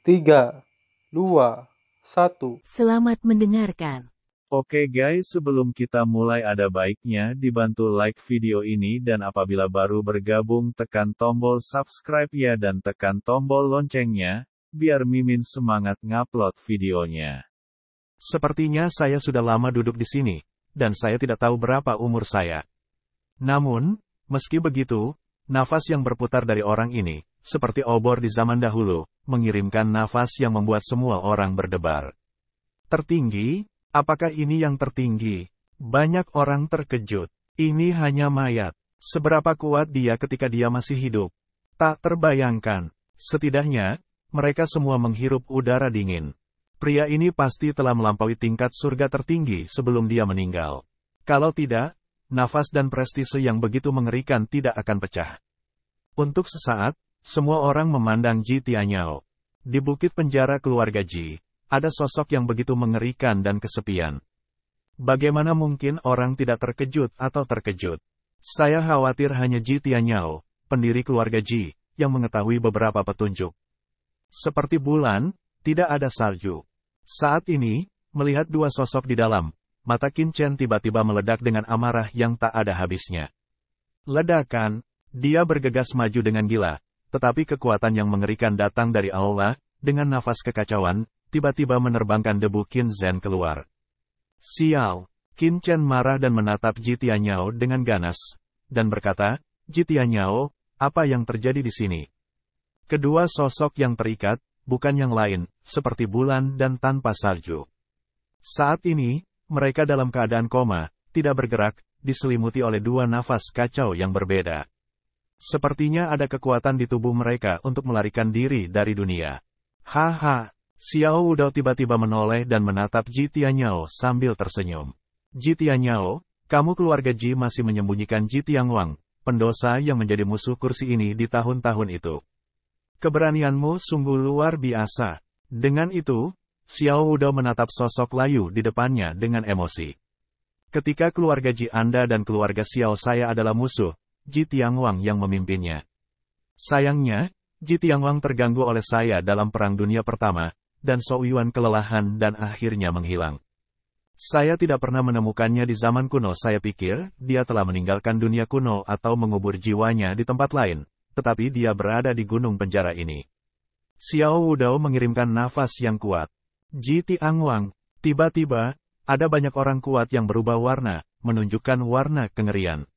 3, 2, 1. Selamat mendengarkan. Oke guys, sebelum kita mulai ada baiknya dibantu like video ini dan apabila baru bergabung tekan tombol subscribe ya dan tekan tombol loncengnya, biar Mimin semangat ngupload videonya. Sepertinya saya sudah lama duduk di sini, dan saya tidak tahu berapa umur saya. Namun, meski begitu, nafas yang berputar dari orang ini, seperti obor di zaman dahulu, mengirimkan nafas yang membuat semua orang berdebar. Tertinggi? Apakah ini yang tertinggi? Banyak orang terkejut. Ini hanya mayat. Seberapa kuat dia ketika dia masih hidup? Tak terbayangkan. Setidaknya, mereka semua menghirup udara dingin. Pria ini pasti telah melampaui tingkat surga tertinggi sebelum dia meninggal. Kalau tidak, nafas dan prestise yang begitu mengerikan tidak akan pecah. Untuk sesaat, semua orang memandang Ji Tianyao. Di bukit penjara keluarga Ji, ada sosok yang begitu mengerikan dan kesepian. Bagaimana mungkin orang tidak terkejut atau terkejut? Saya khawatir hanya Ji Tianyao, pendiri keluarga Ji, yang mengetahui beberapa petunjuk. Seperti bulan, tidak ada salju. Saat ini, melihat dua sosok di dalam, mata Qin Chen tiba-tiba meledak dengan amarah yang tak ada habisnya. Ledakan, dia bergegas maju dengan gila, tetapi kekuatan yang mengerikan datang dari aula, dengan nafas kekacauan, tiba-tiba menerbangkan debu Qin Zhen keluar. Sial! Qin Chen marah dan menatap Ji Tianyao dengan ganas, dan berkata, Ji Tianyao, apa yang terjadi di sini? Kedua sosok yang terikat, bukan yang lain, seperti bulan dan tanpa salju. Saat ini, mereka dalam keadaan koma, tidak bergerak, diselimuti oleh dua nafas kacau yang berbeda. Sepertinya ada kekuatan di tubuh mereka untuk melarikan diri dari dunia. Haha! Xiao Wudao tiba-tiba menoleh dan menatap Ji Tianyao sambil tersenyum. Ji Tianyao, kamu keluarga Ji masih menyembunyikan Ji Tianguang, pendosa yang menjadi musuh kursi ini di tahun-tahun itu. Keberanianmu sungguh luar biasa. Dengan itu, Xiao Wudao menatap sosok layu di depannya dengan emosi. Ketika keluarga Ji Anda dan keluarga Xiao saya adalah musuh, Ji Tianguang yang memimpinnya. Sayangnya, Ji Tianguang terganggu oleh saya dalam Perang Dunia Pertama, dan Zhou Yuan kelelahan dan akhirnya menghilang. Saya tidak pernah menemukannya di zaman kuno. Saya pikir, dia telah meninggalkan dunia kuno atau mengubur jiwanya di tempat lain, tetapi dia berada di gunung penjara ini. Xiao Wudao mengirimkan nafas yang kuat. Ji Tianguang, tiba-tiba, ada banyak orang kuat yang berubah warna, menunjukkan warna kengerian.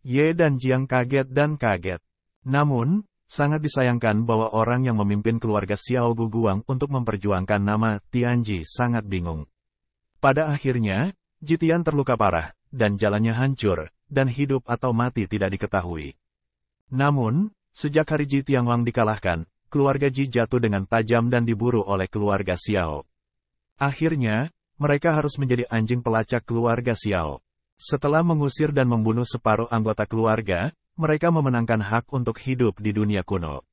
Ye dan Jiang kaget dan kaget. Namun, sangat disayangkan bahwa orang yang memimpin keluarga Xiao Guguang untuk memperjuangkan nama Tianji sangat bingung. Pada akhirnya, Ji Tian terluka parah, dan jalannya hancur, dan hidup atau mati tidak diketahui. Namun, sejak hari Ji Tianguang dikalahkan, keluarga Ji jatuh dengan tajam dan diburu oleh keluarga Xiao. Akhirnya, mereka harus menjadi anjing pelacak keluarga Xiao. Setelah mengusir dan membunuh separuh anggota keluarga, mereka memenangkan hak untuk hidup di dunia kuno.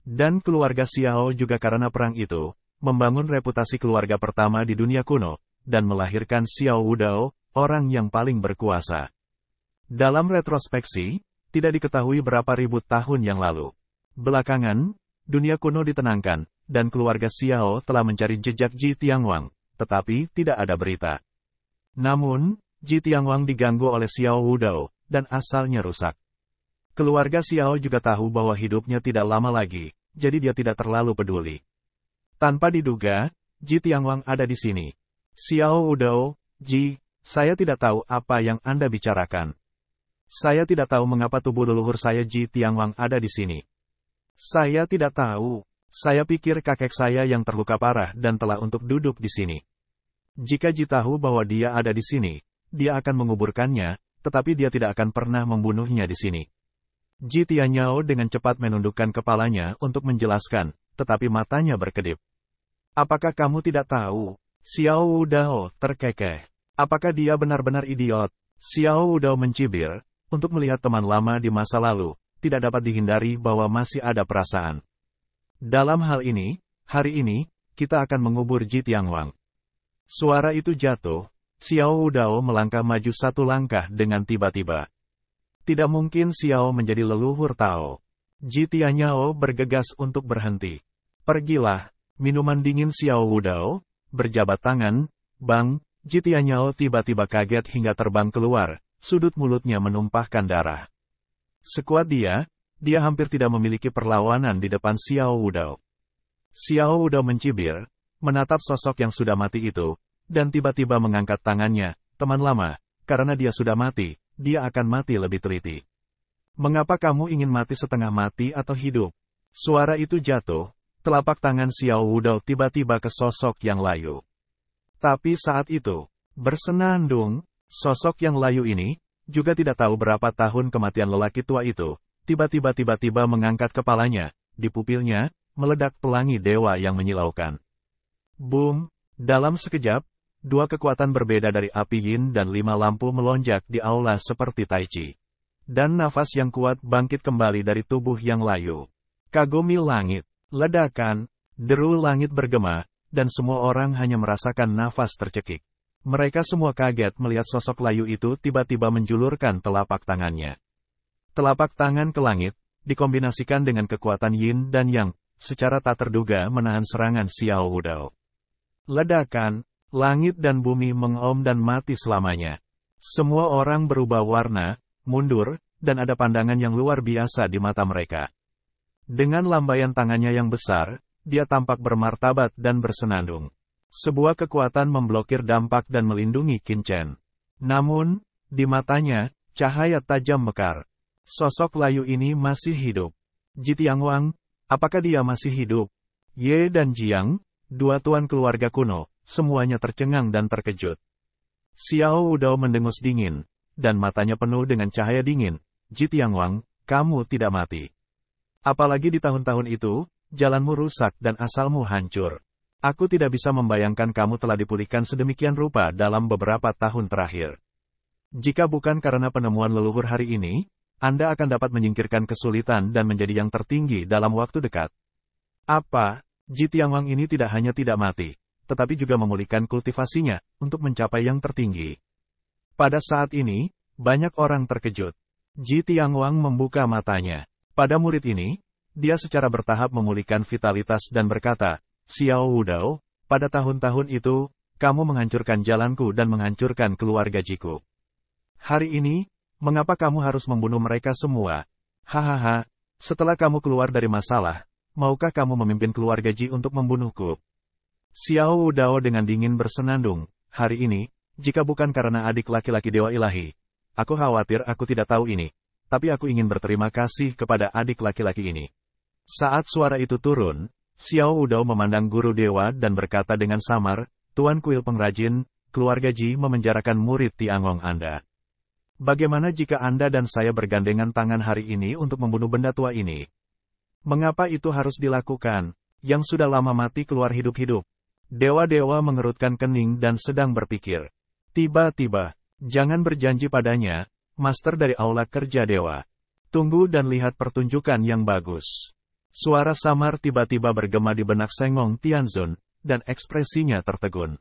Dan keluarga Xiao juga karena perang itu, membangun reputasi keluarga pertama di dunia kuno, dan melahirkan Xiao Wudao, orang yang paling berkuasa. Dalam retrospeksi, tidak diketahui berapa ribu tahun yang lalu. Belakangan, dunia kuno ditenangkan, dan keluarga Xiao telah mencari jejak Ji Tianguang, tetapi tidak ada berita. Namun, Ji Tianguang diganggu oleh Xiao Wudao, dan asalnya rusak. Keluarga Xiao juga tahu bahwa hidupnya tidak lama lagi, jadi dia tidak terlalu peduli. Tanpa diduga, Ji Tianguang ada di sini. Xiao Wudao, Ji, saya tidak tahu apa yang Anda bicarakan. Saya tidak tahu mengapa tubuh leluhur saya Ji Tianguang ada di sini. Saya tidak tahu. Saya pikir kakek saya yang terluka parah dan telah untuk duduk di sini. Jika Ji tahu bahwa dia ada di sini, dia akan menguburkannya, tetapi dia tidak akan pernah membunuhnya di sini. Ji Tianyao dengan cepat menundukkan kepalanya untuk menjelaskan, tetapi matanya berkedip. Apakah kamu tidak tahu? Xiao Wudao terkekeh. Apakah dia benar-benar idiot? Xiao Wudao mencibir, untuk melihat teman lama di masa lalu, tidak dapat dihindari bahwa masih ada perasaan. Dalam hal ini, hari ini, kita akan mengubur Ji Tianguang. Suara itu jatuh, Xiao Wudao melangkah maju satu langkah dengan tiba-tiba. Tidak mungkin Xiao menjadi leluhur Tao. Ji Tianyao bergegas untuk berhenti. Pergilah, Minuman dingin Xiao Wudao, berjabat tangan, bang, Jitianyao tiba-tiba kaget hingga terbang keluar, sudut mulutnya menumpahkan darah. Sekuat dia hampir tidak memiliki perlawanan di depan Xiao Wudao. Xiao Wudao mencibir, menatap sosok yang sudah mati itu, dan tiba-tiba mengangkat tangannya, teman lama, karena dia sudah mati, dia akan mati lebih teliti. Mengapa kamu ingin mati setengah mati atau hidup? Suara itu jatuh, telapak tangan Xiao Wudao tiba-tiba ke sosok yang layu. Tapi saat itu, bersenandung, sosok yang layu ini, juga tidak tahu berapa tahun kematian lelaki tua itu, tiba-tiba mengangkat kepalanya, di pupilnya, meledak pelangi dewa yang menyilaukan. Boom! Dalam sekejap, dua kekuatan berbeda dari api yin dan 5 lampu melonjak di aula seperti tai chi. Dan nafas yang kuat bangkit kembali dari tubuh yang layu. Kagumi langit, ledakan, deru langit bergema, dan semua orang hanya merasakan nafas tercekik. Mereka semua kaget melihat sosok layu itu tiba-tiba menjulurkan telapak tangannya. Telapak tangan ke langit, dikombinasikan dengan kekuatan yin dan yang, secara tak terduga menahan serangan Xiao Wudao. Ledakan, langit dan bumi mengom dan mati selamanya. Semua orang berubah warna, mundur, dan ada pandangan yang luar biasa di mata mereka. Dengan lambaian tangannya yang besar, dia tampak bermartabat dan bersenandung. Sebuah kekuatan memblokir dampak dan melindungi Qin Chen. Namun, di matanya, cahaya tajam mekar. Sosok layu ini masih hidup. Jitiangwang, apakah dia masih hidup? Ye dan Jiang, dua tuan keluarga kuno, semuanya tercengang dan terkejut. Xiao Wudao mendengus dingin, dan matanya penuh dengan cahaya dingin. Jitiangwang, kamu tidak mati. Apalagi di tahun-tahun itu, jalanmu rusak dan asalmu hancur. Aku tidak bisa membayangkan kamu telah dipulihkan sedemikian rupa dalam beberapa tahun terakhir. Jika bukan karena penemuan leluhur hari ini, Anda akan dapat menyingkirkan kesulitan dan menjadi yang tertinggi dalam waktu dekat. Apa? Jitiangwang ini tidak hanya tidak mati, tetapi juga memulihkan kultivasinya untuk mencapai yang tertinggi. Pada saat ini, banyak orang terkejut. Jitiangwang membuka matanya. Pada murid ini, dia secara bertahap memulihkan vitalitas dan berkata, Xiao Wudao, pada tahun-tahun itu, kamu menghancurkan jalanku dan menghancurkan keluarga Jiku. Hari ini, mengapa kamu harus membunuh mereka semua? Hahaha, setelah kamu keluar dari masalah, maukah kamu memimpin keluarga Ji untuk membunuhku? Xiao Wudao dengan dingin bersenandung, hari ini, jika bukan karena adik laki-laki Dewa Ilahi, aku khawatir aku tidak tahu ini, tapi aku ingin berterima kasih kepada adik laki-laki ini. Saat suara itu turun, Xiao Wudao memandang guru dewa dan berkata dengan samar, Tuan Kuil Pengrajin, keluarga Ji memenjarakan murid Tiangong Anda. Bagaimana jika Anda dan saya bergandengan tangan hari ini untuk membunuh benda tua ini? Mengapa itu harus dilakukan? Yang sudah lama mati keluar hidup-hidup. Dewa-dewa mengerutkan kening dan sedang berpikir. Tiba-tiba, jangan berjanji padanya, Master dari Aula Kerja Dewa. Tunggu dan lihat pertunjukan yang bagus. Suara samar tiba-tiba bergema di benak Sengong Tianzun, dan ekspresinya tertegun.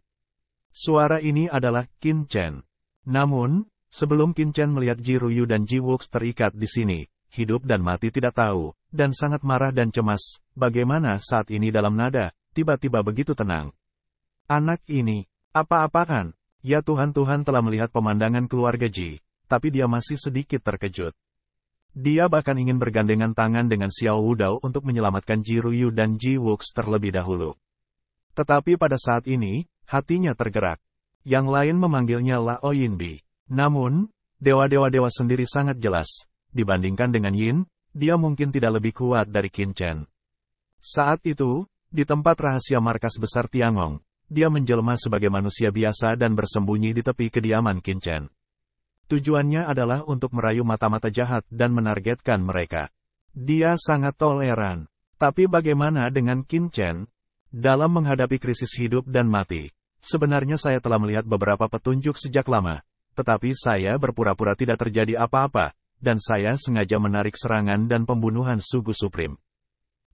Suara ini adalah Qin Chen. Namun, sebelum Qin Chen melihat Ji Ruyu dan Ji Wuks terikat di sini, hidup dan mati tidak tahu, dan sangat marah dan cemas, bagaimana saat ini dalam nada, tiba-tiba begitu tenang. Anak ini, apa-apaan? Ya Tuhan telah melihat pemandangan keluarga Ji. Tapi dia masih sedikit terkejut. Dia bahkan ingin bergandengan tangan dengan Xiao Wudao untuk menyelamatkan Ji Ruyu dan Ji Wuks terlebih dahulu. Tetapi pada saat ini, hatinya tergerak. Yang lain memanggilnya Lao Yinbi. Namun, dewa-dewa sendiri sangat jelas. Dibandingkan dengan Yin, dia mungkin tidak lebih kuat dari Qin Chen. Saat itu, di tempat rahasia markas besar Tiangong, dia menjelma sebagai manusia biasa dan bersembunyi di tepi kediaman Qin Chen. Tujuannya adalah untuk merayu mata-mata jahat dan menargetkan mereka. Dia sangat toleran. Tapi bagaimana dengan Qin Chen? Dalam menghadapi krisis hidup dan mati, sebenarnya saya telah melihat beberapa petunjuk sejak lama, tetapi saya berpura-pura tidak terjadi apa-apa, dan saya sengaja menarik serangan dan pembunuhan Sugu Supreme.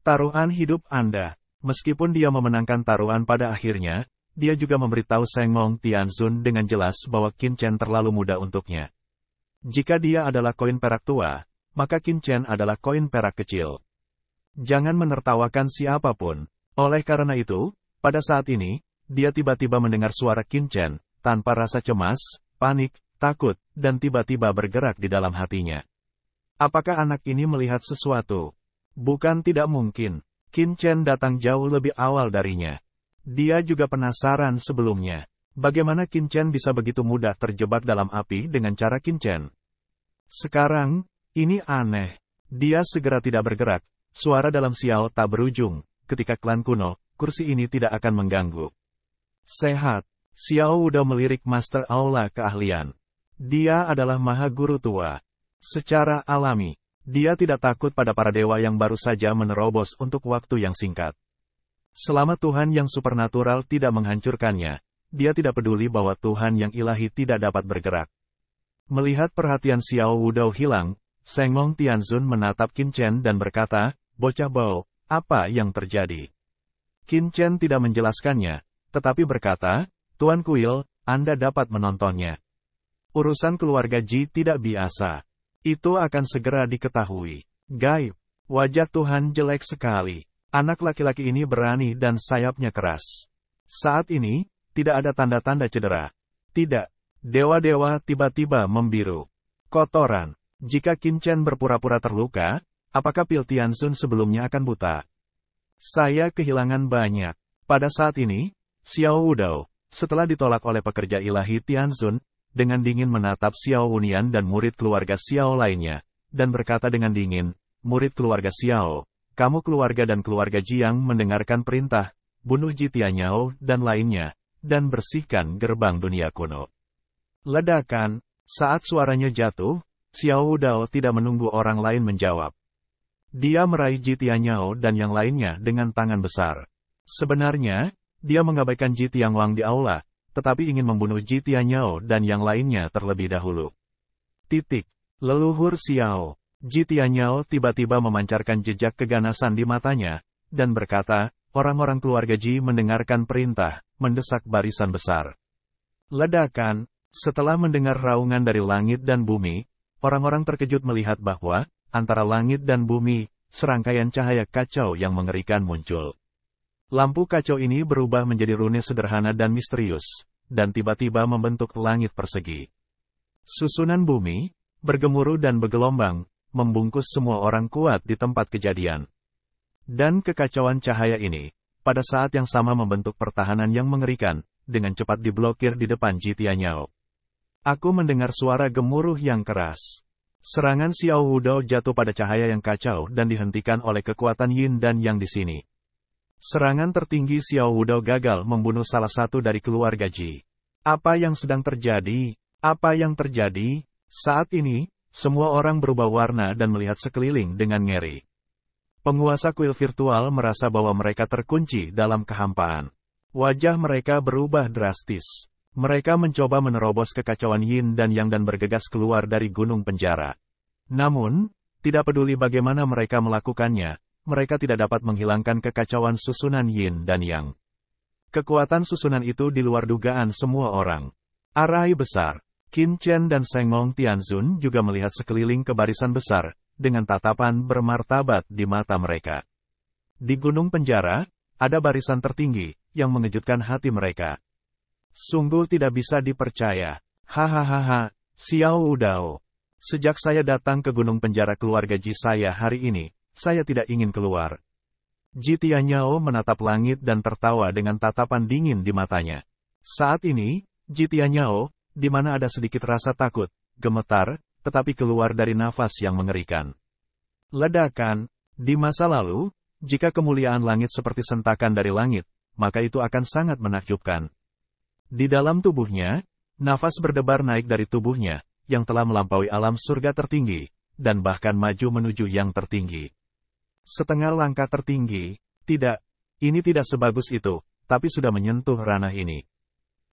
Taruhan hidup Anda. Meskipun dia memenangkan taruhan pada akhirnya, dia juga memberitahu Sengong Tianzun dengan jelas bahwa Qin Chen terlalu muda untuknya. Jika dia adalah koin perak tua, maka Qin Chen adalah koin perak kecil. Jangan menertawakan siapapun. Oleh karena itu, pada saat ini, dia tiba-tiba mendengar suara Qin Chen, tanpa rasa cemas, panik, takut, dan tiba-tiba bergerak di dalam hatinya. Apakah anak ini melihat sesuatu? Bukan tidak mungkin. Qin Chen datang jauh lebih awal darinya. Dia juga penasaran sebelumnya. Bagaimana Qin Chen bisa begitu mudah terjebak dalam api dengan cara Qin Chen? Sekarang, ini aneh. Dia segera tidak bergerak. Suara dalam Xiao tak berujung. Ketika klan kuno, kursi ini tidak akan mengganggu. Sehat. Xiao Wudao melirik Master Aula keahlian. Dia adalah Maha Guru tua. Secara alami, dia tidak takut pada para dewa yang baru saja menerobos untuk waktu yang singkat. Selama Tuhan yang supernatural tidak menghancurkannya, dia tidak peduli bahwa Tuhan yang ilahi tidak dapat bergerak. Melihat perhatian Xiao Wudao hilang, Sengong Tianzun menatap Qin Chen dan berkata, "Bocah Bao, apa yang terjadi?" Qin Chen tidak menjelaskannya, tetapi berkata, "Tuan Kuil, Anda dapat menontonnya. Urusan keluarga Ji tidak biasa. Itu akan segera diketahui." Gaib. Wajah Tuhan jelek sekali. Anak laki-laki ini berani dan sayapnya keras. Saat ini, tidak ada tanda-tanda cedera. Tidak. Dewa-dewa tiba-tiba membiru. Kotoran. Jika Qin Chen berpura-pura terluka, apakah Pil Tianzun sebelumnya akan buta? Saya kehilangan banyak. Pada saat ini, Xiao Wudao, setelah ditolak oleh pekerja ilahi Tianzun, dengan dingin menatap Xiao Wunian dan murid keluarga Xiao lainnya, dan berkata dengan dingin, "Murid keluarga Xiao, kamu keluarga dan keluarga Jiang mendengarkan perintah, bunuh Ji Tianyao dan lainnya, dan bersihkan gerbang dunia kuno." Ledakan. Saat suaranya jatuh, Xiao Wudao tidak menunggu orang lain menjawab. Dia meraih Ji Tianyao dan yang lainnya dengan tangan besar. Sebenarnya, dia mengabaikan Ji Tianwang di aula, tetapi ingin membunuh Ji Tianyao dan yang lainnya terlebih dahulu. Leluhur Xiao. Ji Tianyao tiba-tiba memancarkan jejak keganasan di matanya, dan berkata, "Orang-orang keluarga Ji mendengarkan perintah, mendesak barisan besar." Ledakan. Setelah mendengar raungan dari langit dan bumi, orang-orang terkejut melihat bahwa, antara langit dan bumi, serangkaian cahaya kacau yang mengerikan muncul. Lampu kacau ini berubah menjadi rune sederhana dan misterius, dan tiba-tiba membentuk langit persegi. Susunan bumi, bergemuruh dan bergelombang, membungkus semua orang kuat di tempat kejadian. Dan kekacauan cahaya ini, pada saat yang sama membentuk pertahanan yang mengerikan, dengan cepat diblokir di depan Ji Tianyao. Aku mendengar suara gemuruh yang keras. Serangan Xiao Wudao jatuh pada cahaya yang kacau dan dihentikan oleh kekuatan Yin dan Yang di sini. Serangan tertinggi Xiao Wudao gagal membunuh salah satu dari keluarga Ji. Apa yang sedang terjadi? Apa yang terjadi? Saat ini, semua orang berubah warna dan melihat sekeliling dengan ngeri. Penguasa kuil virtual merasa bahwa mereka terkunci dalam kehampaan. Wajah mereka berubah drastis. Mereka mencoba menerobos kekacauan Yin dan Yang dan bergegas keluar dari gunung penjara. Namun, tidak peduli bagaimana mereka melakukannya, mereka tidak dapat menghilangkan kekacauan susunan Yin dan Yang. Kekuatan susunan itu di luar dugaan semua orang. Arai besar. Qin Chen dan Sengong Tianzun juga melihat sekeliling ke barisan besar, dengan tatapan bermartabat di mata mereka. Di gunung penjara, ada barisan tertinggi, yang mengejutkan hati mereka. Sungguh tidak bisa dipercaya. Hahaha, Xiao Wudao. Sejak saya datang ke gunung penjara keluarga Ji saya hari ini, saya tidak ingin keluar. Ji Tianyao menatap langit dan tertawa dengan tatapan dingin di matanya. Saat ini, Ji Tianyao, di mana ada sedikit rasa takut, gemetar, tetapi keluar dari nafas yang mengerikan. Ledakan. Di masa lalu, jika kemuliaan langit seperti sentakan dari langit, maka itu akan sangat menakjubkan. Di dalam tubuhnya, nafas berdebar naik dari tubuhnya, yang telah melampaui alam surga tertinggi, dan bahkan maju menuju yang tertinggi. Setengah langkah tertinggi, tidak, ini tidak sebagus itu, tapi sudah menyentuh ranah ini.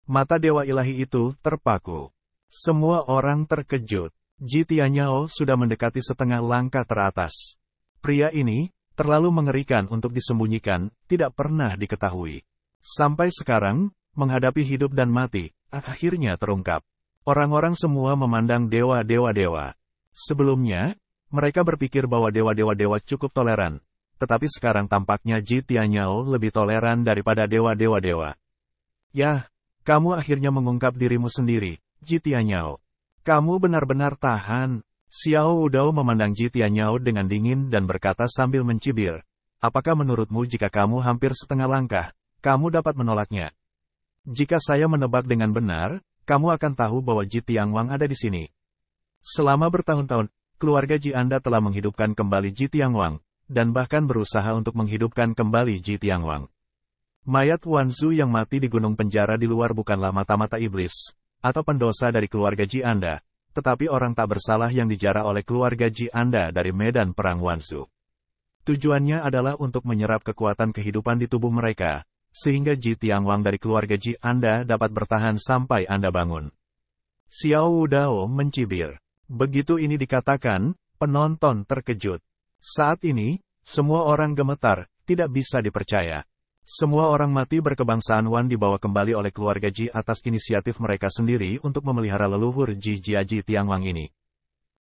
Mata dewa ilahi itu terpaku. Semua orang terkejut. Ji Tianyao sudah mendekati setengah langkah teratas. Pria ini, terlalu mengerikan untuk disembunyikan, tidak pernah diketahui. Sampai sekarang, menghadapi hidup dan mati, akhirnya terungkap. Orang-orang semua memandang dewa-dewa-dewa. Sebelumnya, mereka berpikir bahwa dewa-dewa-dewa cukup toleran, tetapi sekarang tampaknya Ji Tianyao lebih toleran daripada dewa-dewa. Yah, kamu akhirnya mengungkap dirimu sendiri, Ji Tianyao. Kamu benar-benar tahan. Xiao Wudao memandang Ji Tianyao dengan dingin dan berkata sambil mencibir, apakah menurutmu jika kamu hampir setengah langkah, kamu dapat menolaknya? Jika saya menebak dengan benar, kamu akan tahu bahwa Ji Tianwang ada di sini. Selama bertahun-tahun, keluarga Ji Anda telah menghidupkan kembali Ji Tianwang, dan bahkan berusaha untuk menghidupkan kembali Ji Tianwang. Mayat Wanzu yang mati di gunung penjara di luar bukanlah mata-mata iblis, atau pendosa dari keluarga Ji Anda, tetapi orang tak bersalah yang dijara oleh keluarga Ji Anda dari medan perang Wanzu. Tujuannya adalah untuk menyerap kekuatan kehidupan di tubuh mereka, sehingga Ji Tianwang dari keluarga Ji Anda dapat bertahan sampai Anda bangun. Xiao Wudao mencibir. Begitu ini dikatakan, penonton terkejut. Saat ini, semua orang gemetar, tidak bisa dipercaya. Semua orang mati berkebangsaan Wan dibawa kembali oleh keluarga Ji atas inisiatif mereka sendiri untuk memelihara leluhur Ji Tianwang ini.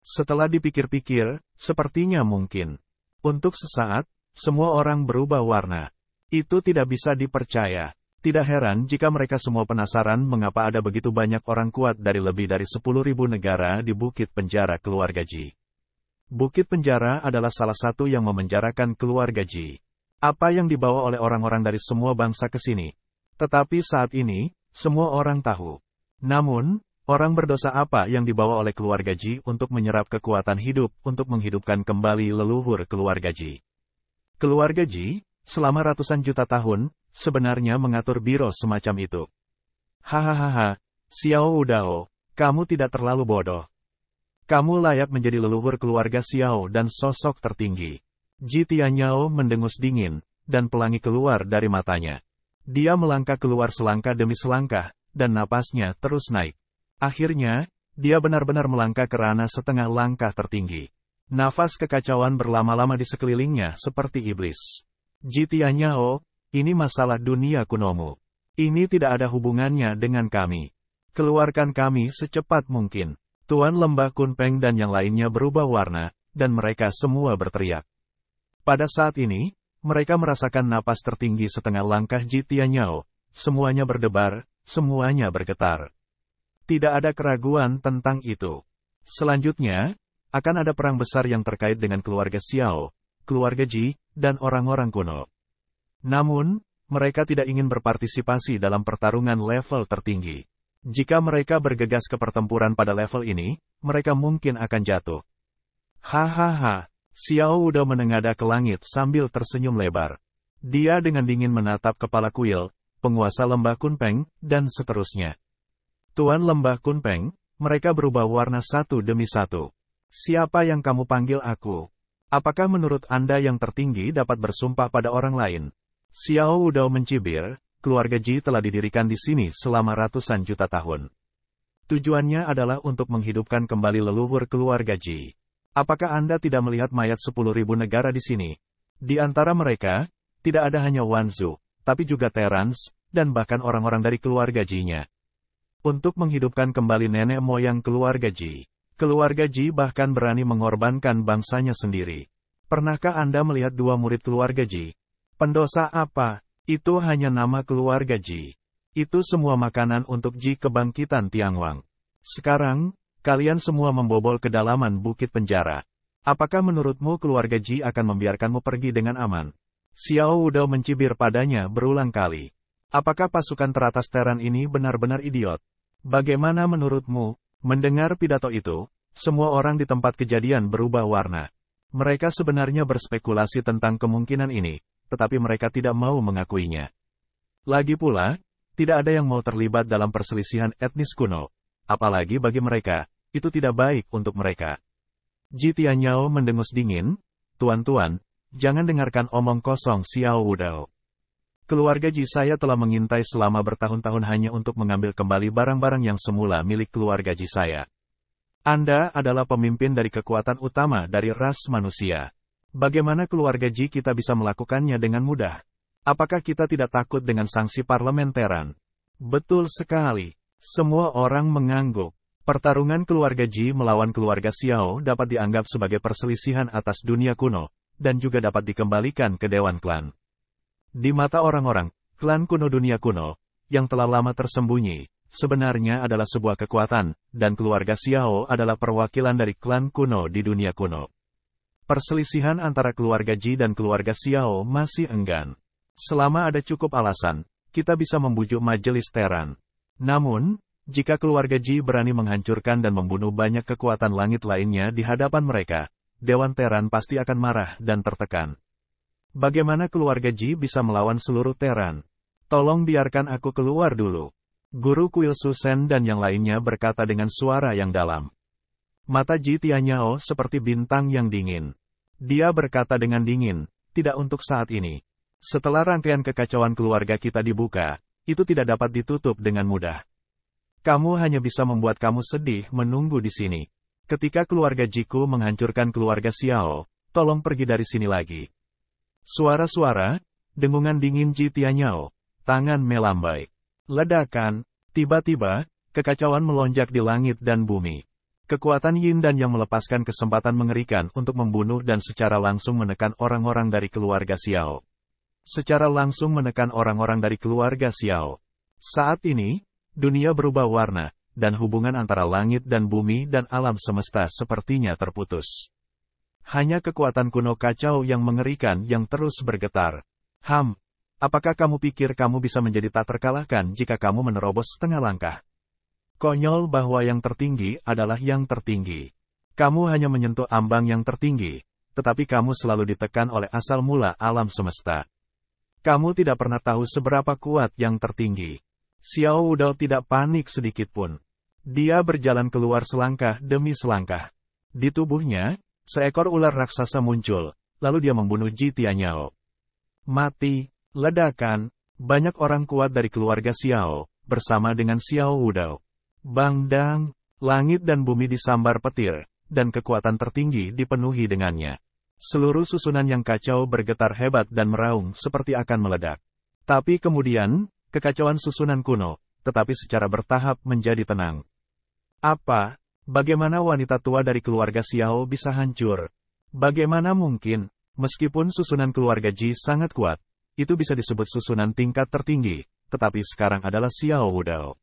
Setelah dipikir-pikir, sepertinya mungkin. Untuk sesaat, semua orang berubah warna. Itu tidak bisa dipercaya. Tidak heran jika mereka semua penasaran mengapa ada begitu banyak orang kuat dari lebih dari 10.000 negara di Bukit Penjara keluarga Ji. Bukit Penjara adalah salah satu yang memenjarakan keluarga Ji. Apa yang dibawa oleh orang-orang dari semua bangsa ke sini? Tetapi saat ini, semua orang tahu. Namun, orang berdosa apa yang dibawa oleh keluarga Ji untuk menyerap kekuatan hidup untuk menghidupkan kembali leluhur keluarga Ji? Keluarga Ji, selama ratusan juta tahun, sebenarnya mengatur biro semacam itu. Hahaha, Xiao Wudao, kamu tidak terlalu bodoh. Kamu layak menjadi leluhur keluarga Xiao dan sosok tertinggi. Ji Tianyao mendengus dingin, dan pelangi keluar dari matanya. Dia melangkah keluar selangkah demi selangkah, dan napasnya terus naik. Akhirnya, dia benar-benar melangkah ke ranah setengah langkah tertinggi. Nafas kekacauan berlama-lama di sekelilingnya seperti iblis. Ji Tianyao, ini masalah dunia kunomu. Ini tidak ada hubungannya dengan kami. Keluarkan kami secepat mungkin. Tuan Lembah Kunpeng dan yang lainnya berubah warna, dan mereka semua berteriak. Pada saat ini, mereka merasakan napas tertinggi setengah langkah Ji Tianyao. Semuanya berdebar, semuanya bergetar. Tidak ada keraguan tentang itu. Selanjutnya, akan ada perang besar yang terkait dengan keluarga Xiao, keluarga Ji, dan orang-orang kuno. Namun, mereka tidak ingin berpartisipasi dalam pertarungan level tertinggi. Jika mereka bergegas ke pertempuran pada level ini, mereka mungkin akan jatuh. Hahaha, Xiao Wudao menengadah ke langit sambil tersenyum lebar. Dia dengan dingin menatap kepala kuil, penguasa Lembah Kunpeng, dan seterusnya. Tuan Lembah Kunpeng, mereka berubah warna satu demi satu. Siapa yang kamu panggil aku? Apakah menurut Anda yang tertinggi dapat bersumpah pada orang lain? Xiao Wudao mencibir. Keluarga Ji telah didirikan di sini selama ratusan juta tahun. Tujuannya adalah untuk menghidupkan kembali leluhur keluarga Ji. Apakah Anda tidak melihat mayat 10.000 negara di sini? Di antara mereka, tidak ada hanya Wanzu, tapi juga Terans, dan bahkan orang-orang dari keluarga Ji-nya. Untuk menghidupkan kembali nenek moyang keluarga Ji. Keluarga Ji bahkan berani mengorbankan bangsanya sendiri. Pernahkah Anda melihat dua murid keluarga Ji? Pendosa apa? Itu hanya nama keluarga Ji. Itu semua makanan untuk Ji kebangkitan Tianwang. Sekarang, kalian semua membobol kedalaman Bukit Penjara. Apakah menurutmu keluarga Ji akan membiarkanmu pergi dengan aman? Xiao Wudao mencibir padanya berulang kali. Apakah pasukan teratas Teran ini benar-benar idiot? Bagaimana menurutmu? Mendengar pidato itu, semua orang di tempat kejadian berubah warna. Mereka sebenarnya berspekulasi tentang kemungkinan ini, tetapi mereka tidak mau mengakuinya. Lagi pula, tidak ada yang mau terlibat dalam perselisihan etnis kuno. Apalagi bagi mereka, itu tidak baik untuk mereka. Ji Tianyao mendengus dingin, Tuan-tuan, jangan dengarkan omong kosong Xiao Wudao. Keluarga Ji saya telah mengintai selama bertahun-tahun hanya untuk mengambil kembali barang-barang yang semula milik keluarga Ji saya. Anda adalah pemimpin dari kekuatan utama dari ras manusia. Bagaimana keluarga Ji kita bisa melakukannya dengan mudah? Apakah kita tidak takut dengan sanksi parlementer? Betul sekali. Semua orang mengangguk. Pertarungan keluarga Ji melawan keluarga Xiao dapat dianggap sebagai perselisihan atas dunia kuno, dan juga dapat dikembalikan ke Dewan Klan. Di mata orang-orang, klan kuno dunia kuno, yang telah lama tersembunyi, sebenarnya adalah sebuah kekuatan, dan keluarga Xiao adalah perwakilan dari klan kuno di dunia kuno. Perselisihan antara keluarga Ji dan keluarga Xiao masih enggan. Selama ada cukup alasan, kita bisa membujuk majelis Teran. Namun, jika keluarga Ji berani menghancurkan dan membunuh banyak kekuatan langit lainnya di hadapan mereka, Dewan Teran pasti akan marah dan tertekan. Bagaimana keluarga Ji bisa melawan seluruh Teran? Tolong biarkan aku keluar dulu. Guru Kuil Susen dan yang lainnya berkata dengan suara yang dalam. Mata Ji Tianyao seperti bintang yang dingin. Dia berkata dengan dingin, tidak untuk saat ini. Setelah rangkaian kekacauan keluarga kita dibuka, itu tidak dapat ditutup dengan mudah. Kamu hanya bisa membuat kamu sedih menunggu di sini. Ketika keluarga Jiku menghancurkan keluarga Xiao, tolong pergi dari sini lagi. Suara-suara, dengungan dingin Ji Tianyao, tangan melambai. Ledakan, tiba-tiba, kekacauan melonjak di langit dan bumi. Kekuatan Yin dan yang melepaskan kesempatan mengerikan untuk membunuh dan secara langsung menekan orang-orang dari keluarga Xiao. Secara langsung menekan orang-orang dari keluarga Xiao. Saat ini, dunia berubah warna, dan hubungan antara langit dan bumi dan alam semesta sepertinya terputus. Hanya kekuatan kuno kacau yang mengerikan yang terus bergetar. Apakah kamu pikir kamu bisa menjadi tak terkalahkan jika kamu menerobos setengah langkah? Konyol bahwa yang tertinggi adalah yang tertinggi. Kamu hanya menyentuh ambang yang tertinggi, tetapi kamu selalu ditekan oleh asal mula alam semesta. Kamu tidak pernah tahu seberapa kuat yang tertinggi. Xiao Wudao tidak panik sedikit pun. Dia berjalan keluar selangkah demi selangkah. Di tubuhnya, seekor ular raksasa muncul, lalu dia membunuh Ji Tianyao. Mati, ledakan, banyak orang kuat dari keluarga Xiao, bersama dengan Xiao Wudao. Bangdang, langit dan bumi disambar petir, dan kekuatan tertinggi dipenuhi dengannya. Seluruh susunan yang kacau bergetar hebat dan meraung seperti akan meledak. Tapi kemudian, kekacauan susunan kuno, tetapi secara bertahap menjadi tenang. Bagaimana wanita tua dari keluarga Xiao bisa hancur? Bagaimana mungkin, meskipun susunan keluarga Ji sangat kuat, itu bisa disebut susunan tingkat tertinggi, tetapi sekarang adalah Xiao Wudao.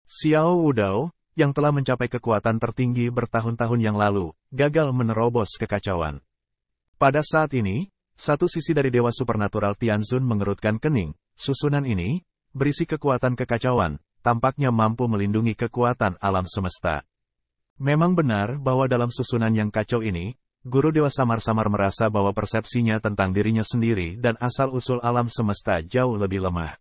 Xiao Wudao, yang telah mencapai kekuatan tertinggi bertahun-tahun yang lalu, gagal menerobos kekacauan. Pada saat ini, satu sisi dari Dewa Supernatural Tianzun mengerutkan kening. Susunan ini, berisi kekuatan kekacauan, tampaknya mampu melindungi kekuatan alam semesta. Memang benar bahwa dalam susunan yang kacau ini, Guru Dewa samar-samar merasa bahwa persepsinya tentang dirinya sendiri dan asal-usul alam semesta jauh lebih lemah.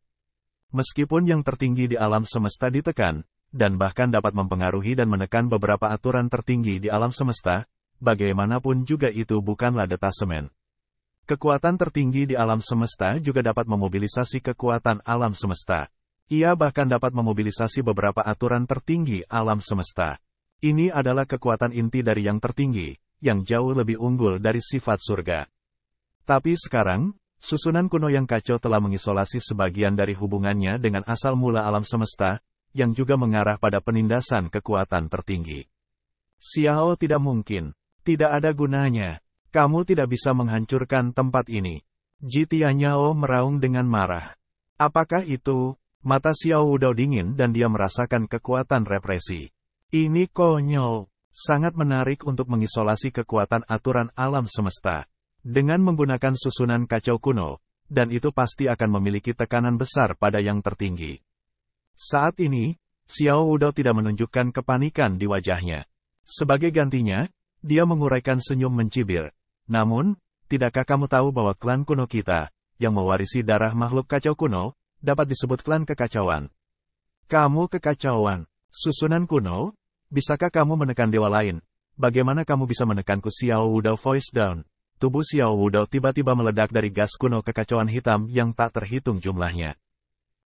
Meskipun yang tertinggi di alam semesta ditekan, dan bahkan dapat mempengaruhi dan menekan beberapa aturan tertinggi di alam semesta, bagaimanapun juga itu bukanlah detasemen. Kekuatan tertinggi di alam semesta juga dapat memobilisasi kekuatan alam semesta. Ia bahkan dapat memobilisasi beberapa aturan tertinggi alam semesta. Ini adalah kekuatan inti dari yang tertinggi, yang jauh lebih unggul dari sifat surga. Tapi sekarang, susunan kuno yang kacau telah mengisolasi sebagian dari hubungannya dengan asal mula alam semesta, yang juga mengarah pada penindasan kekuatan tertinggi. Xiao tidak mungkin. Tidak ada gunanya. Kamu tidak bisa menghancurkan tempat ini. Ji Tianyao meraung dengan marah. Apakah itu? Mata Xiao Wudao dingin dan dia merasakan kekuatan represi. Ini konyol. Sangat menarik untuk mengisolasi kekuatan aturan alam semesta. Dengan menggunakan susunan kacau kuno, dan itu pasti akan memiliki tekanan besar pada yang tertinggi. Saat ini, Xiao Wudao tidak menunjukkan kepanikan di wajahnya. Sebagai gantinya, dia menguraikan senyum mencibir. Namun, tidakkah kamu tahu bahwa klan kuno kita, yang mewarisi darah makhluk kacau kuno, dapat disebut klan kekacauan? Kamu kekacauan. Susunan kuno? Bisakah kamu menekan dewa lain? Bagaimana kamu bisa menekanku? Xiao Wudao voice down. Tubuh Xiao Wudao tiba-tiba meledak dari gas kuno kekacauan hitam yang tak terhitung jumlahnya.